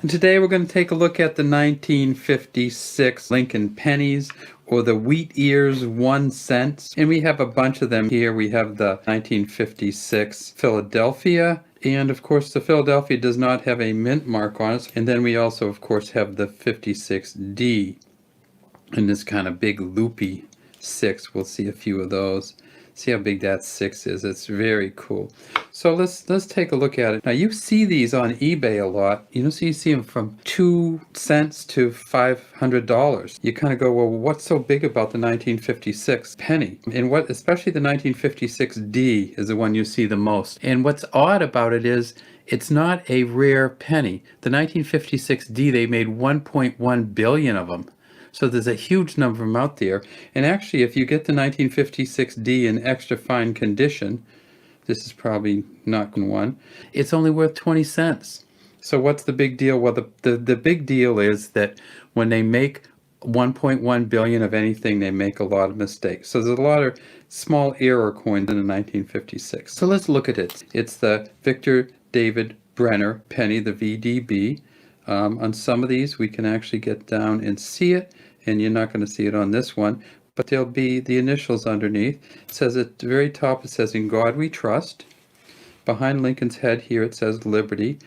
And today we're going to take a look at the 1956 Lincoln pennies, or the wheat ears 1 cent. And we have a bunch of them here. We have the 1956 Philadelphia, and of course the Philadelphia does not have a mint mark on it. And then we also of course have the 56D and this kind of big loopy 6. We'll see a few of those. See how big that 6 is. It's very cool. So let's take a look at it. Now you see these on eBay a lot. You see them from 2 cents to $500. You kind of go, well, what's so big about the 1956 penny? And what, especially the 1956D is the one you see the most. And what's odd about it is it's not a rare penny. The 1956D, they made 1.1 billion of them. So there's a huge number of them out there. And actually, if you get the 1956D in extra fine condition, this is probably not one, it's only worth 20 cents. So what's the big deal? Well, the big deal is that when they make 1.1 billion of anything, they make a lot of mistakes. So there's a lot of small error coins in the 1956. So let's look at it. It's the Victor David Brenner penny, the VDB. On some of these, we can actually get down and see it, and you're not going to see it on this one, but there'll be the initials underneath. It says at the very top, it says, "In God We Trust." Behind Lincoln's head here, it says "Liberty."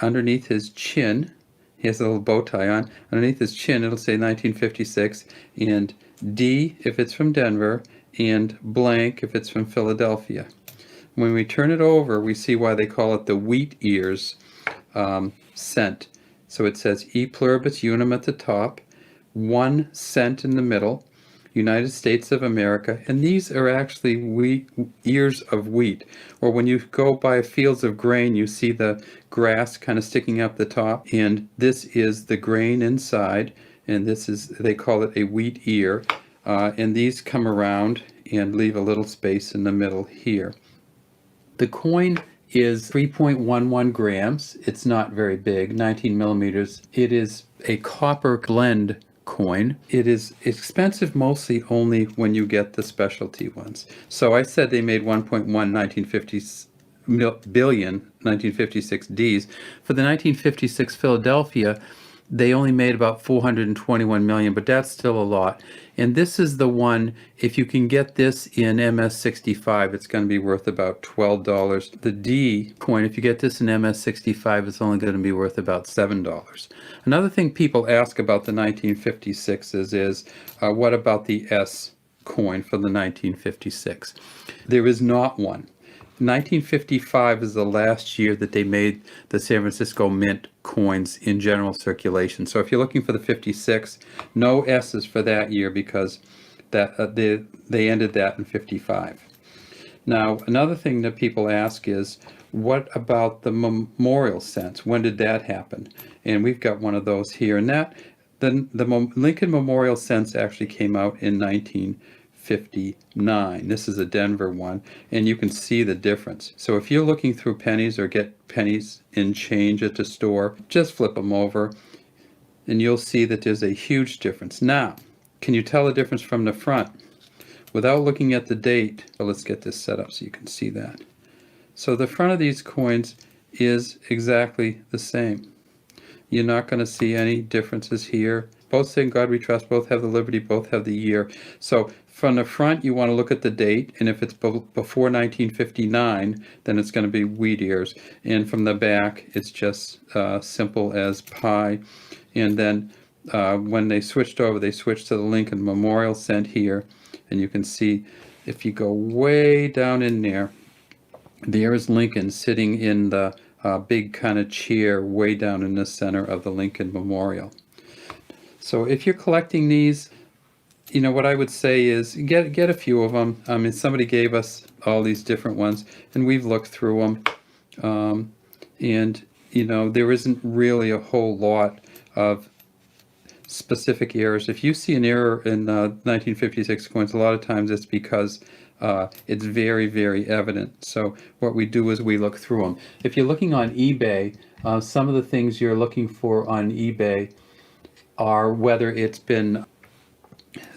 Underneath his chin, he has a little bow tie on. Underneath his chin, it'll say 1956, and D if it's from Denver, and blank if it's from Philadelphia. When we turn it over, we see why they call it the wheat ears cent. So it says E pluribus unum at the top, 1 cent in the middle, United States of America, and these are actually ears of wheat. Or when you go by fields of grain, you see the grass kind of sticking up the top, and this is the grain inside, and this is, they call it a wheat ear, and these come around and leave a little space in the middle here. The coin is 3.11 grams. It's not very big, 19 millimeters. It is a copper blend coin. It is expensive mostly only when you get the specialty ones. So I said they made 1.1 billion 1956Ds. For the 1956 Philadelphia, they only made about 421 million, but that's still a lot. And this is the one, if you can get this in MS65, it's going to be worth about $12. The D coin, if you get this in MS65, it's only going to be worth about $7. Another thing people ask about the 1956s is, what about the S coin for the 1956? There is not one. 1955 is the last year that they made the San Francisco Mint coins in general circulation. So if you're looking for the 56, no S's for that year because that they ended that in 55. Now, another thing that people ask is, what about the memorial cents? When did that happen? And we've got one of those here. And that, the Lincoln Memorial cents actually came out in 1959. This is a Denver one, and you can see the difference. So if you're looking through pennies or get pennies in change at the store, just flip them over and you'll see that there's a huge difference. Now, can you tell the difference from the front? Without looking at the date, well, let's get this set up so you can see that. So the front of these coins is exactly the same. You're not going to see any differences here. Both say "In God We Trust," both have the Liberty, both have the year. So from the front, you want to look at the date, and if it's before 1959, then it's going to be wheat ears. And from the back, it's just simple as pi. And then when they switched over, they switched to the Lincoln Memorial cent here, and you can see if you go way down in there, there is Lincoln sitting in the big kind of chair way down in the center of the Lincoln Memorial. So if you're collecting these, you know, what I would say is get a few of them. I mean, somebody gave us all these different ones, and we've looked through them. And, you know, there isn't really a whole lot of specific errors. If you see an error in 1956 coins, a lot of times it's because it's very, very evident. So what we do is we look through them. If you're looking on eBay, some of the things you're looking for on eBay are whether it's been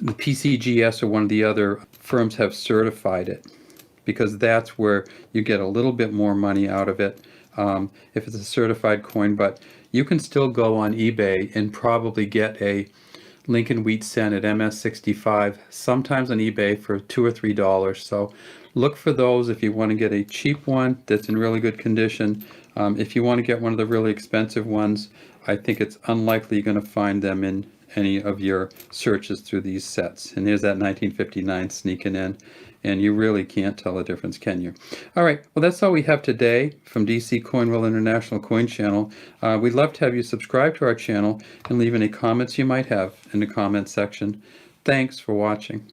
the PCGS or one of the other firms have certified it, because that's where you get a little bit more money out of it if it's a certified coin. But you can still go on eBay and probably get a Lincoln Wheat Cent at MS65, sometimes on eBay for $2 or $3. So look for those if you want to get a cheap one that's in really good condition. If you want to get one of the really expensive ones, I think it's unlikely you're going to find them in any of your searches through these sets. And there's that 1959 sneaking in, and you really can't tell the difference, can you? All right, well, that's all we have today from DC Coinwell International Coin Channel. We'd love to have you subscribe to our channel and leave any comments you might have in the comments section. Thanks for watching.